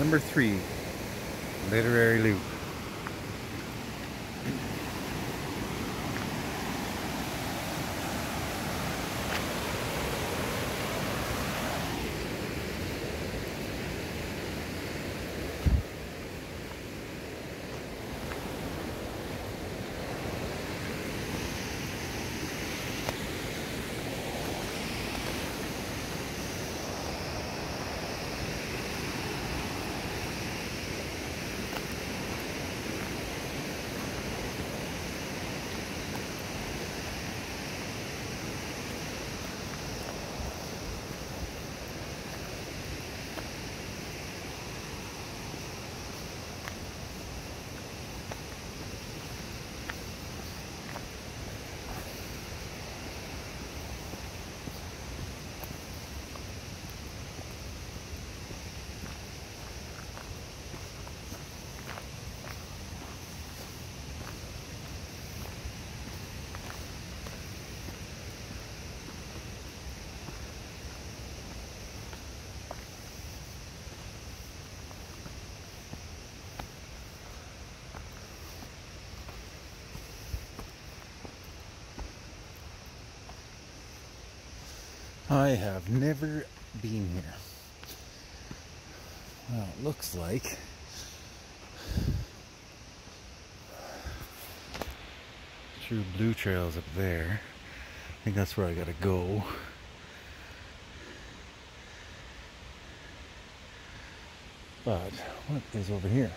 Number 3, Literary Loop. I have never been here. Well, it looks like True Blue Trail's up there. I think that's where I gotta go. But what is over here?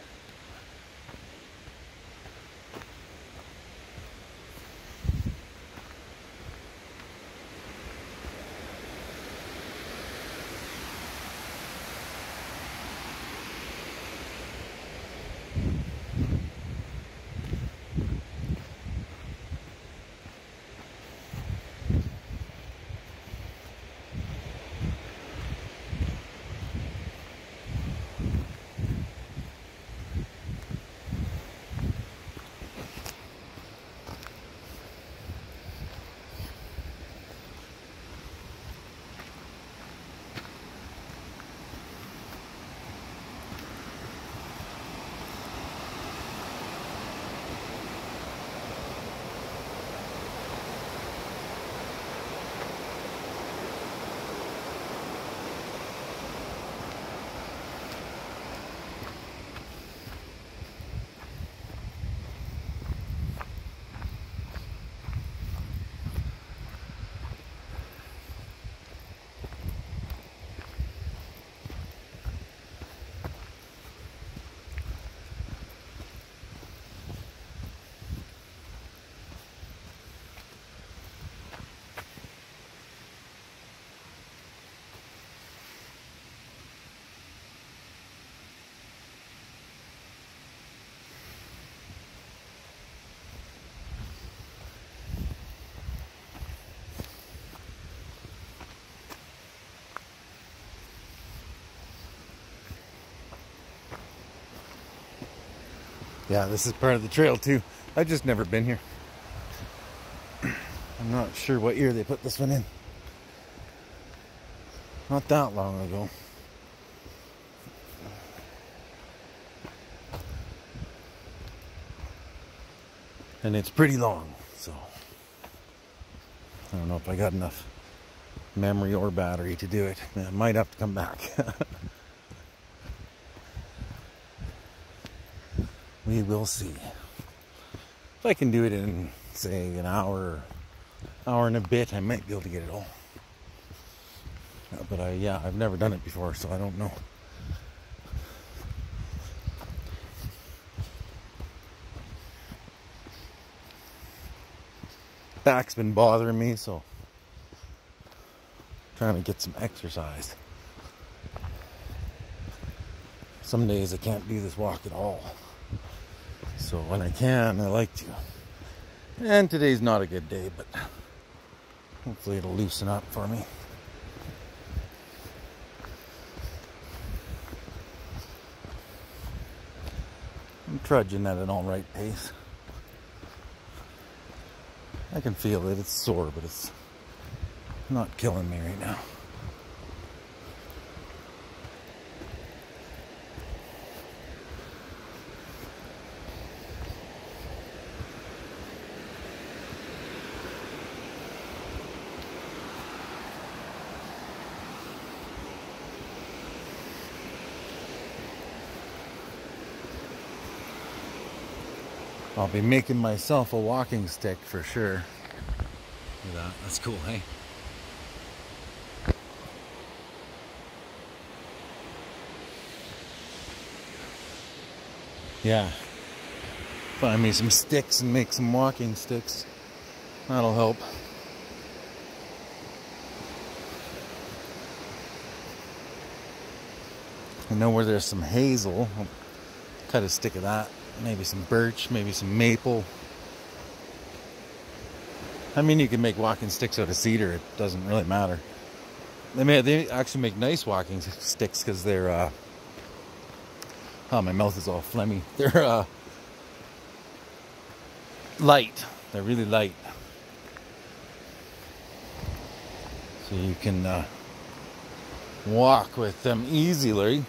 Yeah, this is part of the trail too. I've just never been here. I'm not sure what year they put this one in. Not that long ago. And it's pretty long, so I don't know if I got enough memory or battery to do it. I might have to come back. We will see. If I can do it in, say, an hour and a bit, I might be able to get it all. But I've never done it before, so I don't know. Back's been bothering me, so I'm trying to get some exercise. Some days I can't do this walk at all. So when I can, I like to. And today's not a good day, but hopefully it'll loosen up for me. I'm trudging at an alright pace. I can feel it. It's sore, but it's not killing me right now. I'll be making myself a walking stick for sure. Look at that. That's cool, hey? Yeah. Find me some sticks and make some walking sticks. That'll help. I know where there's some hazel. I'll cut a stick of that. Maybe some birch, maybe some maple. I mean, you can make walking sticks out of cedar. It doesn't really matter. They actually make nice walking sticks because they're, oh, my mouth is all phlegmy. They're light. They're really light. So you can walk with them easily.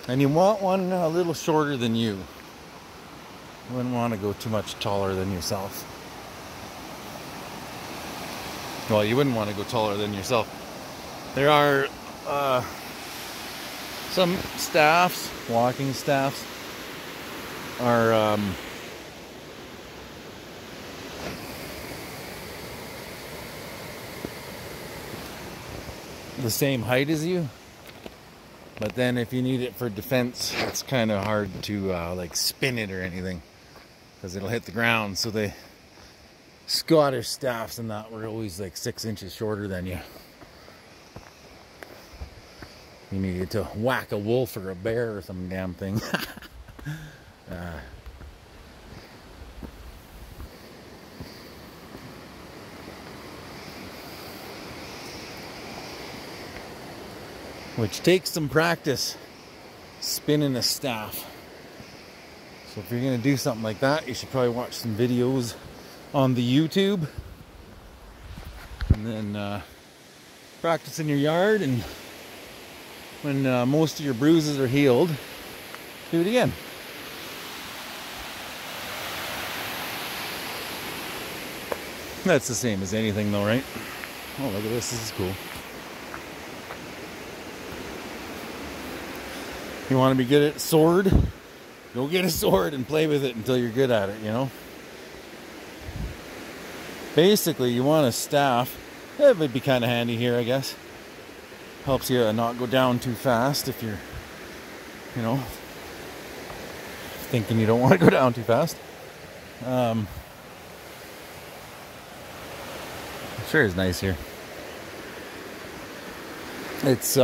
And you want one a little shorter than you. You wouldn't want to go too much taller than yourself. Well, you wouldn't want to go taller than yourself. There are some staffs, walking staffs, are the same height as you. But then if you need it for defense, it's kind of hard to like spin it or anything because it'll hit the ground. So the Scottish staffs and that were always like 6 inches shorter than you. You needed to whack a wolf or a bear or some damn thing. Which takes some practice, spinning a staff. So if you're going to do something like that, you should probably watch some videos on the YouTube. And then practice in your yard, and when most of your bruises are healed, do it again. That's the same as anything though, right? Oh, look at this. This is cool. You want to be good at sword? Go get a sword and play with it until you're good at it, you know? Basically, you want a staff. It would be kind of handy here, I guess. Helps you not go down too fast if you're, you know, thinking you don't want to go down too fast. Sure is nice here. It's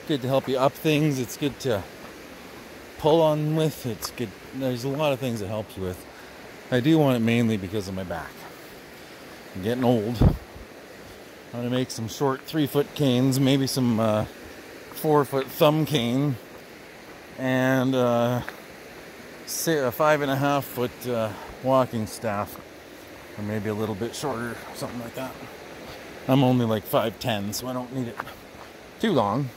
good to help you up things. It's good to pull on with. It's good. There's a lot of things it helps you with. I do want it mainly because of my back. I'm getting old. I'm going to make some short 3-foot canes, maybe some 4-foot thumb cane, and say a 5.5-foot walking staff, or maybe a little bit shorter, something like that. I'm only like 5'10", so I don't need it too long.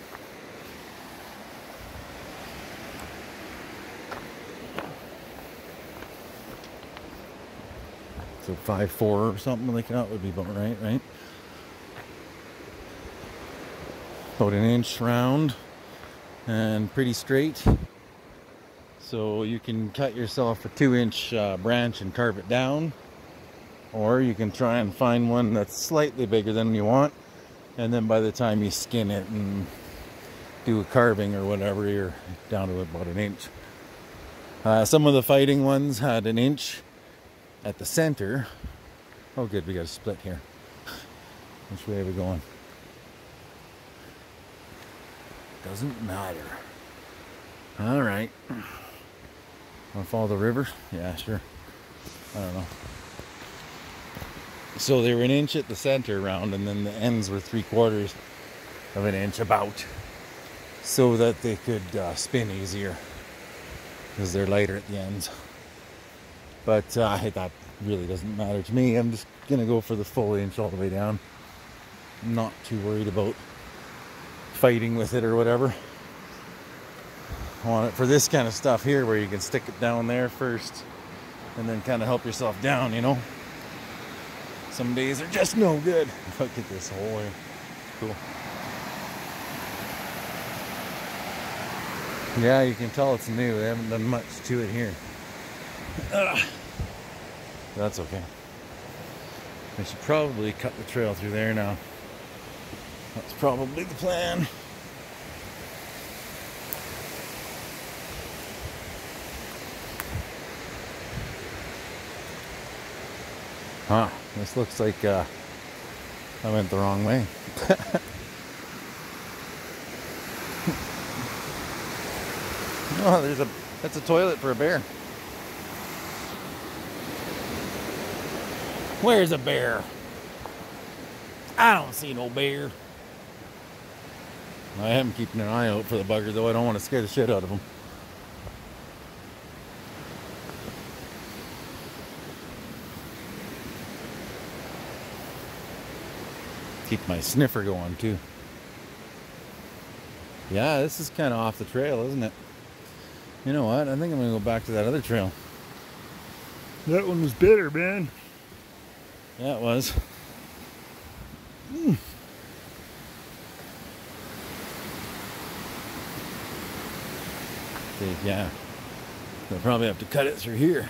So 5'4" or something like that would be about right? About an inch round and pretty straight. So you can cut yourself a 2-inch branch and carve it down. Or you can try and find one that's slightly bigger than you want. And then by the time you skin it and do a carving or whatever, you're down to about an inch. Some of the fighting ones had an inch at the center. Oh good, we got a split here. Which way are we going? Doesn't matter. Alright. Wanna follow the river? Yeah, sure. I don't know. So they were an inch at the center round, and then the ends were 3/4 of an inch about, so that they could spin easier because they're lighter at the ends. But that really doesn't matter to me. I'm just gonna go for the full inch all the way down. I'm not too worried about fighting with it or whatever. I want it for this kind of stuff here, where you can stick it down there first and then kind of help yourself down, you know. Some days are just no good. Look at this hole here. Cool. Yeah, you can tell it's new. They haven't done much to it here. That's okay. I should probably cut the trail through there now. That's probably the plan. Huh, this looks like I went the wrong way. Oh, that's a toilet for a bear. Where's a bear? I don't see no bear. I am keeping an eye out for the bugger, though. I don't want to scare the shit out of him. Keep my sniffer going, too. Yeah, this is kind of off the trail, isn't it? You know what? I think I'm going to go back to that other trail. That one was better, man. Yeah, it was. Okay, yeah. They'll probably have to cut it through here.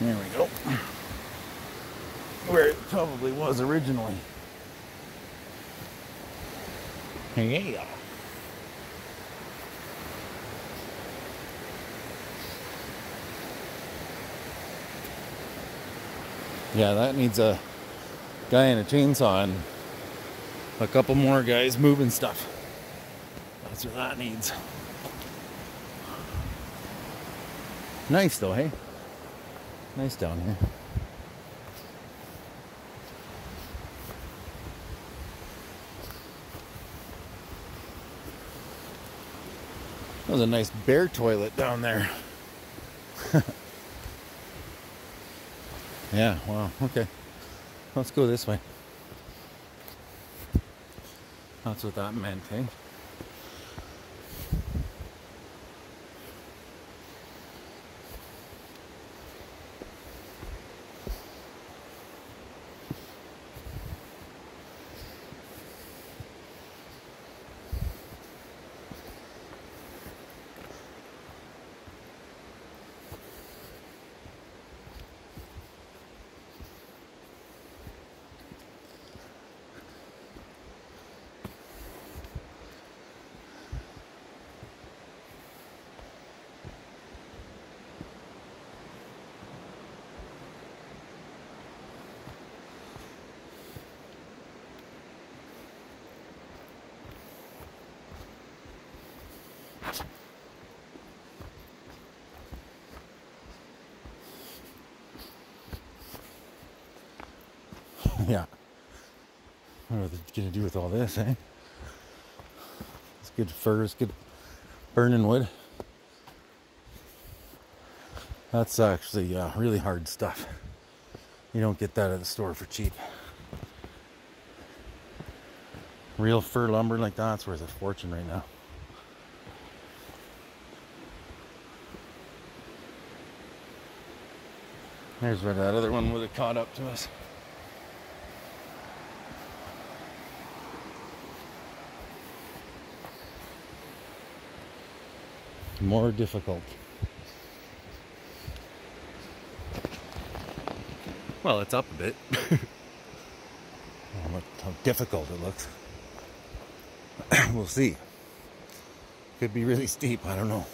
There we go. Where it probably was originally. Yeah. Yeah, that needs a guy in a chainsaw and a couple more guys moving stuff. That's what that needs. Nice though, hey? Nice down here. That was a nice bear toilet down there. Yeah, wow, okay. Let's go this way. That's what that meant, hey? Yeah. I don't know what they're gonna do with all this, eh? It's good fur, it's good burning wood. That's actually really hard stuff. You don't get that at the store for cheap. Real fir lumber like that's worth a fortune right now. There's where that other one would have caught up to us. More difficult. Well, it's up a bit. Look how difficult it looks. We'll see. Could be really steep, I don't know.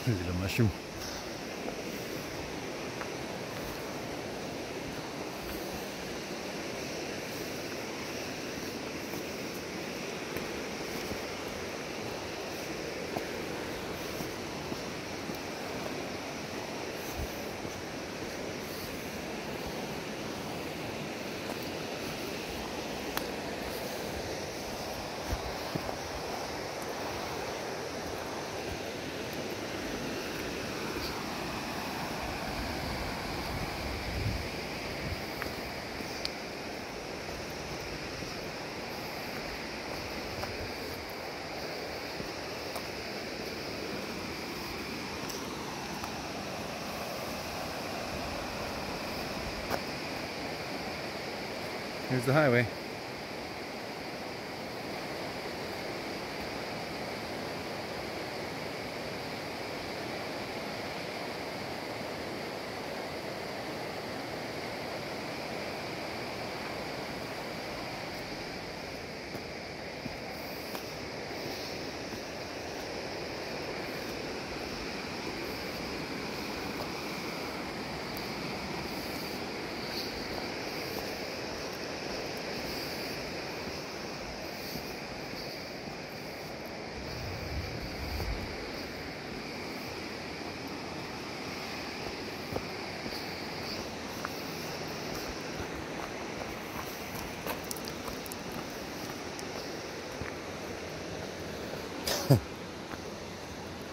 Look at the mushroom. Here's the highway.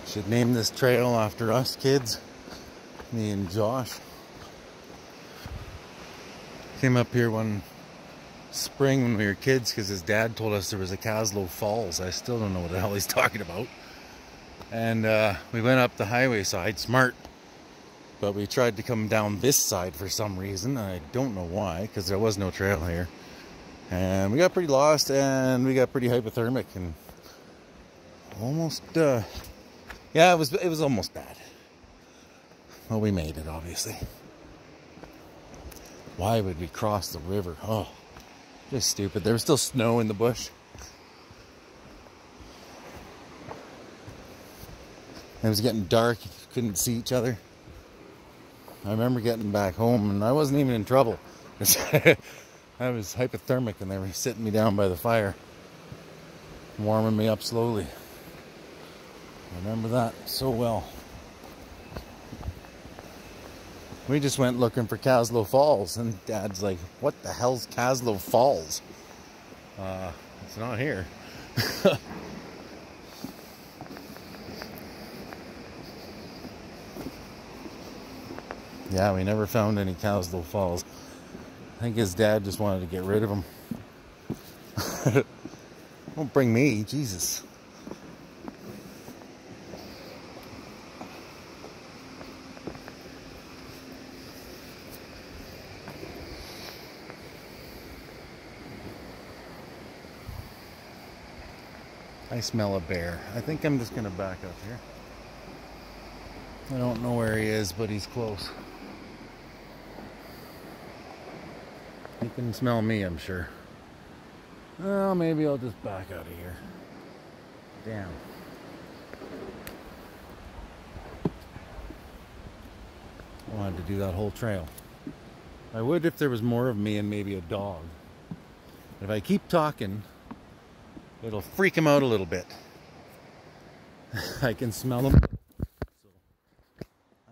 Should name this trail after us kids, me and Josh. Came up here one spring when we were kids because his dad told us there was a Kaslo Falls. I still don't know what the hell he's talking about. And we went up the highway side, smart. But we tried to come down this side for some reason. I don't know why, because there was no trail here. And we got pretty lost and we got pretty hypothermic and almost... yeah, it was almost bad. Well, we made it, obviously. Why would we cross the river? Oh, just stupid. There was still snow in the bush. It was getting dark. Couldn't see each other. I remember getting back home, and I wasn't even in trouble. I was hypothermic, and they were sitting me down by the fire, warming me up slowly. I remember that so well. We just went looking for Kaslo Falls, and Dad's like, what the hell's Kaslo Falls? It's not here. Yeah, we never found any Kaslo Falls. I think his dad just wanted to get rid of them. Don't bring me, Jesus. I smell a bear. I think I'm just gonna back up here. I don't know where he is, but he's close. He can smell me, I'm sure. Well, maybe I'll just back out of here. Damn. I wanted to do that whole trail. I would if there was more of me and maybe a dog. If I keep talking, it'll freak him out a little bit. I can smell him. So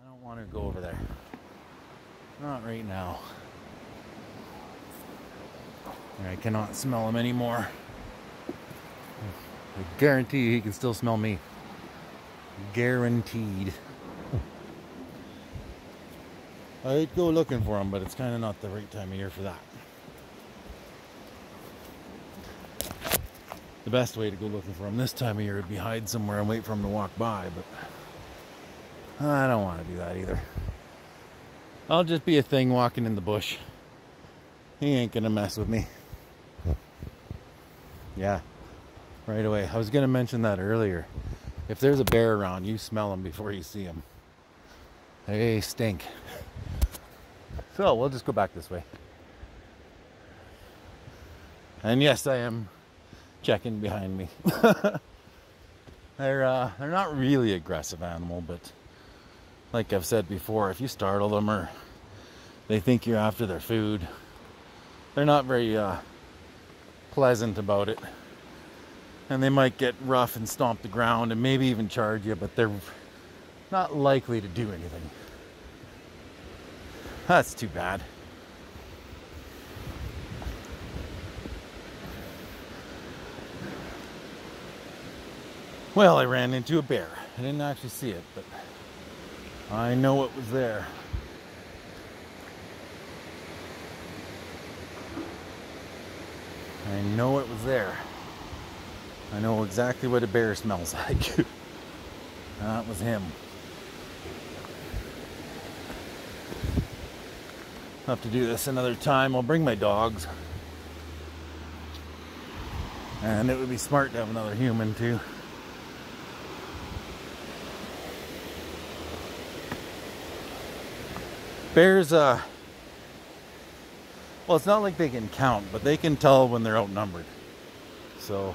I don't want to go over there. Not right now. I cannot smell him anymore. I guarantee you he can still smell me. Guaranteed. I'd go looking for him, but it's kind of not the right time of year for that. The best way to go looking for him this time of year would be hide somewhere and wait for him to walk by, but I don't want to do that either. I'll just be a thing walking in the bush. He ain't gonna mess with me. Yeah, right away. I was gonna mention that earlier. If there's a bear around, you smell him before you see him. They stink. So we'll just go back this way. And yes, I am checking behind me. They're not really aggressive animal, but like I've said before, if you startle them or they think you're after their food, they're not very pleasant about it. And they might get rough and stomp the ground and maybe even charge you, but they're not likely to do anything. That's too bad. Well, I ran into a bear. I didn't actually see it, but I know it was there. I know it was there. I know exactly what a bear smells like. That was him. I'll have to do this another time. I'll bring my dogs. And it would be smart to have another human too. Bears, well, it's not like they can count, but they can tell when they're outnumbered. So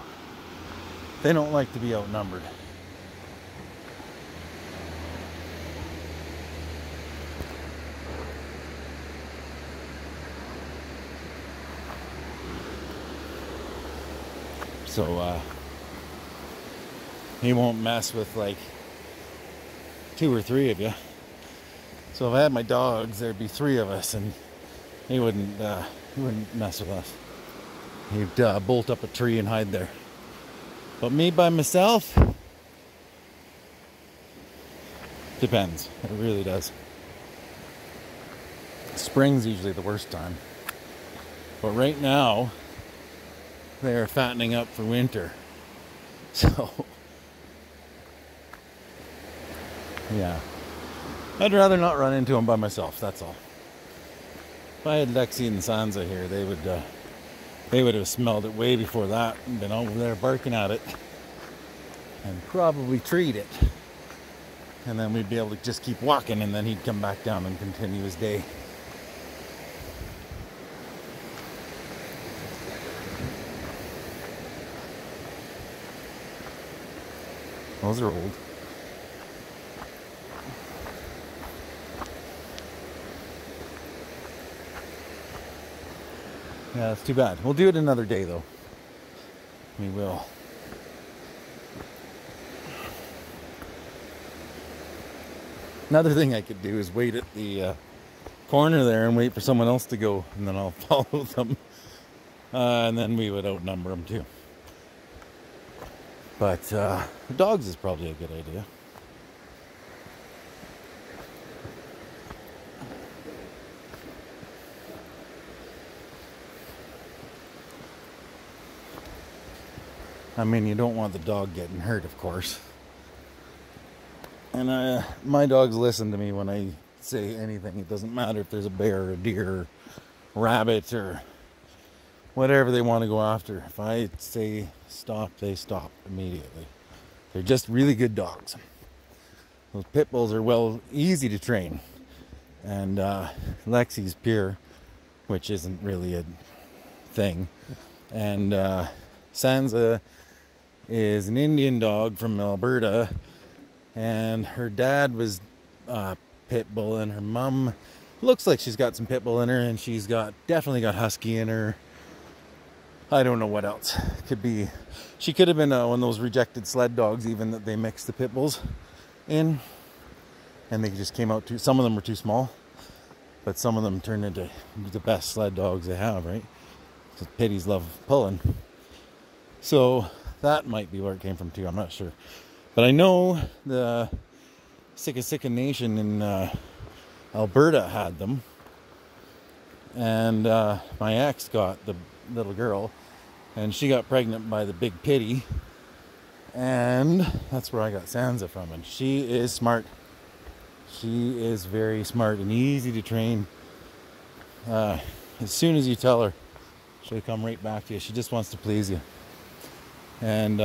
they don't like to be outnumbered. So he won't mess with like 2 or 3 of you. So if I had my dogs, there'd be 3 of us, and he wouldn't mess with us. He'd bolt up a tree and hide there. But me by myself, depends. It really does. Spring's usually the worst time. But right now, they're fattening up for winter. So, yeah. I'd rather not run into them by myself, that's all. If I had Lexi and Sansa here, they would have smelled it way before that and been over there barking at it and probably treat it. And then we'd be able to just keep walking, and then he'd come back down and continue his day. Those are old. Yeah, that's too bad. We'll do it another day, though. We will. Another thing I could do is wait at the corner there and wait for someone else to go, and then I'll follow them. And then we would outnumber them, too. But the dogs is probably a good idea. I mean, you don't want the dog getting hurt, of course. And my dogs listen to me when I say anything. It doesn't matter if there's a bear or a deer or rabbit or whatever they want to go after. If I say stop, they stop immediately. They're just really good dogs. Those pit bulls are easy to train. And Lexi's pure, which isn't really a thing. And Sansa is an Indian dog from Alberta, and her dad was pit bull, and her mom looks like she's got some pit bull in her, and she's definitely got husky in her. I don't know what else. Could be, she could have been one of those rejected sled dogs, even that they mixed the pit bulls in, and they just came out some of them were too small, but some of them turned into the best sled dogs they have, right? Because pitties love pulling. So that might be where it came from too, I'm not sure. But I know the Siksika Nation in Alberta had them. And my ex got the little girl, and she got pregnant by the big pitty. And that's where I got Sansa from. And she is smart. She is very smart and easy to train. As soon as you tell her, she'll come right back to you. She just wants to please you. And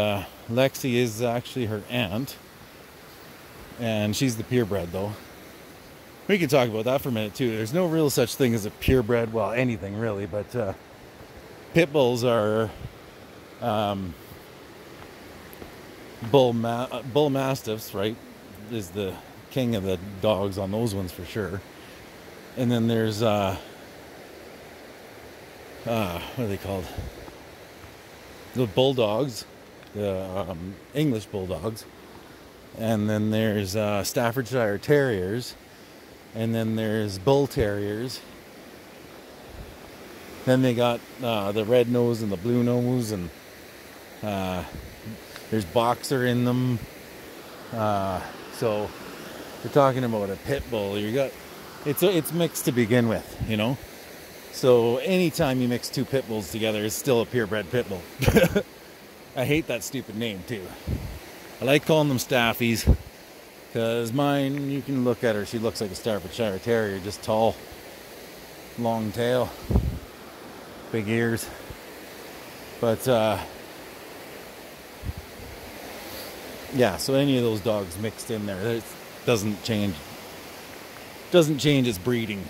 Lexi is actually her aunt, and she's the purebred, though. We can talk about that for a minute too. There's no real such thing as a purebred, well, anything really, but pit bulls are bull mastiffs, right? Is the king of the dogs on those ones for sure. And then there's what are they called? The bulldogs, the English bulldogs, and then there's Staffordshire Terriers, and then there's Bull Terriers. Then they got the red nose and the blue nose, and there's Boxer in them. So you're talking about a pit bull. It's mixed to begin with, you know. So anytime you mix 2 pit bulls together, it's still a purebred pit bull. I hate that stupid name too. I like calling them Staffies, because mine, you can look at her, she looks like a Staffordshire Terrier, just tall, long tail, big ears. But Yeah, so any of those dogs mixed in there, it doesn't change its breeding.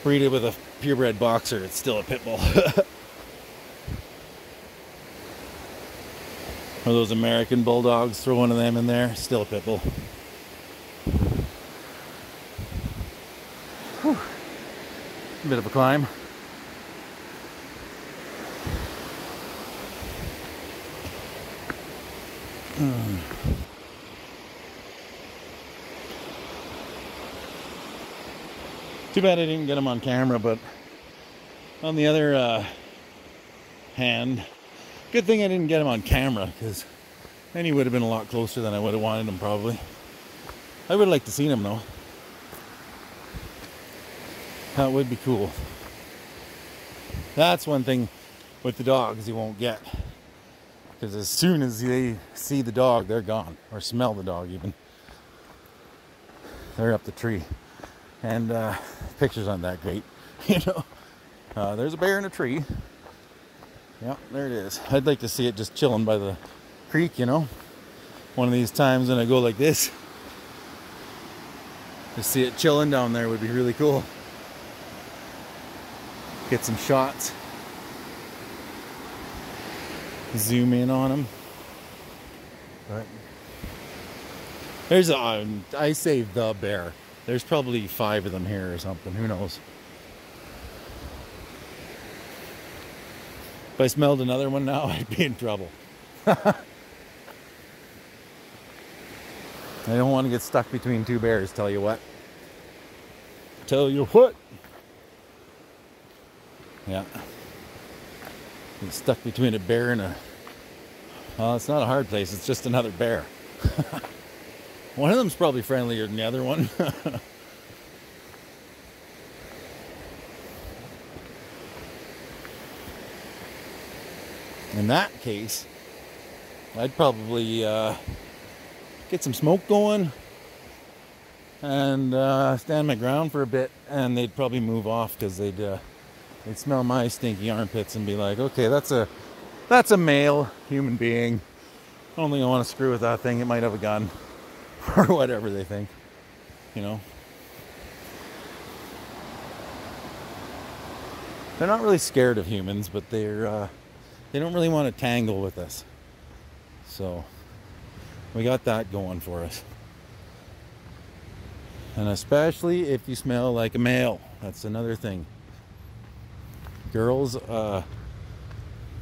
Breed it with a purebred boxer, it's still a pit bull. Or those American bulldogs, throw one of them in there, still a pit bull. Whew. A bit of a climb. Too bad I didn't get him on camera, but on the other hand, good thing I didn't get him on camera, because then he would have been a lot closer than I would have wanted him probably. I would like to see him though. That would be cool. That's one thing with the dogs you won't get. Because as soon as they see the dog, they're gone. Or smell the dog even. They're up the tree. And pictures aren't that great. You know. There's a bear in a tree. Yep, there it is. I'd like to see it just chilling by the creek, you know. One of these times when I go like this. To see it chilling down there would be really cool. Get some shots. Zoom in on them. But there's I say the bear. There's probably 5 of them here or something. Who knows? If I smelled another one now, I'd be in trouble. I don't want to get stuck between 2 bears, tell you what. Tell you what. Yeah. Get stuck between a bear and a... Well, it's not a hard place, it's just another bear. One of them's probably friendlier than the other one. In that case, I'd probably get some smoke going and stand my ground for a bit, and they'd probably move off because they'd smell my stinky armpits and be like, okay, that's a male human being. I don't think I want to screw with that thing. It might have a gun or whatever they think, you know. They're not really scared of humans, but they don't really want to tangle with us. So we got that going for us. And especially if you smell like a male. That's another thing. Girls, we're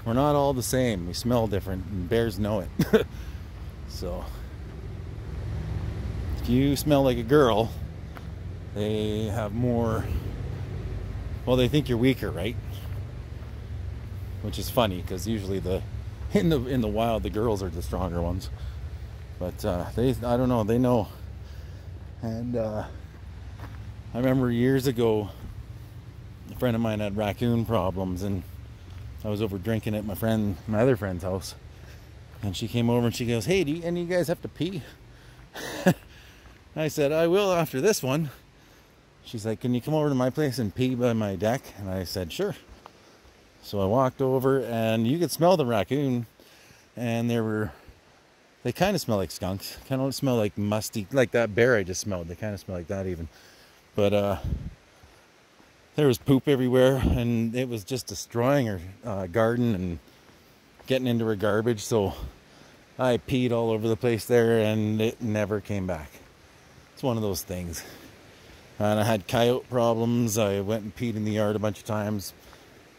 not all the same. We smell different, and bears know it. So if you smell like a girl, they have more... Well, they think you're weaker, right? Which is funny, because usually in the wild, the girls are the stronger ones. But I don't know, they know. And I remember years ago, a friend of mine had raccoon problems, and I was over drinking at my other friend's house, and she came over and she goes, "Hey, do any of you guys have to pee?" I said, "I will after this one." She's like, "Can you come over to my place and pee by my deck?" And I said, "Sure." So I walked over, and you could smell the raccoon, and they kind of smell like skunks. Kind of smell like musty, like that bear I just smelled. They kind of smell like that even. But there was poop everywhere, and it was just destroying her garden and getting into her garbage. So I peed all over the place there, and it never came back. It's one of those things. And I had coyote problems. I went and peed in the yard a bunch of times.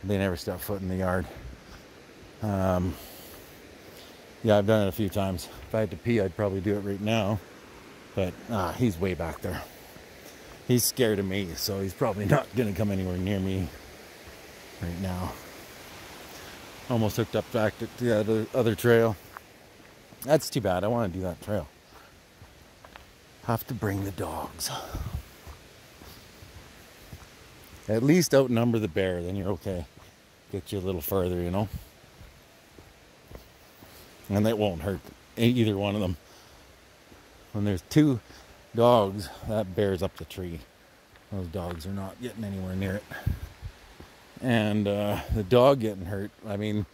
They never stepped foot in the yard. Yeah, I've done it a few times. If I had to pee, I'd probably do it right now. But he's way back there. He's scared of me, so he's probably not going to come anywhere near me right now. Almost hooked up back to the other trail. That's too bad. I want to do that trail. Have to bring the dogs. At least outnumber the bear, then you're okay. Get you a little further, you know. And that won't hurt either one of them. When there's 2 dogs, that bear's up the tree. Those dogs are not getting anywhere near it. And the dog getting hurt, I mean,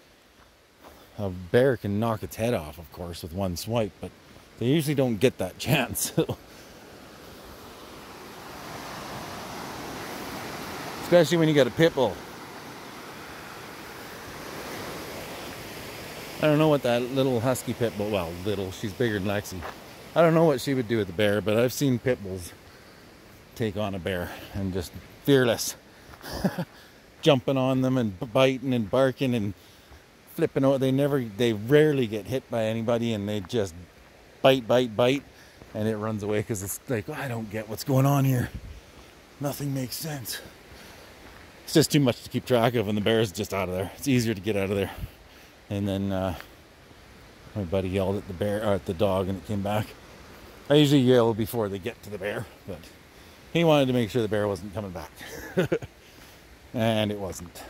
a bear can knock its head off, of course, with one swipe, but they usually don't get that chance. Especially when you got a pit bull. I don't know what that little husky pit bull, well, little, she's bigger than Lexi. I don't know what she would do with a bear, but I've seen pit bulls take on a bear and just fearless. Jumping on them and biting and barking and flipping out. They rarely get hit by anybody, and they just bite, and it runs away because it's like, I don't get what's going on here. Nothing makes sense. It's just too much to keep track of, and the bear's just out of there. It's easier to get out of there. And then my buddy yelled at the bear, or at the dog, and it came back. I usually yell before they get to the bear, but he wanted to make sure the bear wasn't coming back. And it wasn't.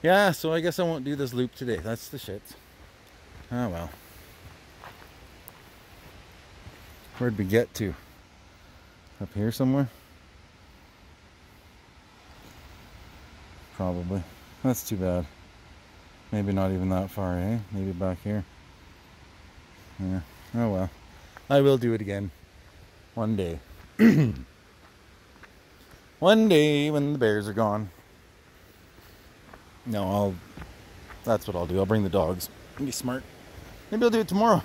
Yeah, so I guess I won't do this loop today. That's the shit. Oh well. Where'd we get to? Up here somewhere? Probably. That's too bad. Maybe not even that far, eh? Maybe back here. Yeah. Oh well. I will do it again. One day. One day when the bears are gone. No, that's what I'll do. I'll bring the dogs. Be smart. Maybe I'll do it tomorrow.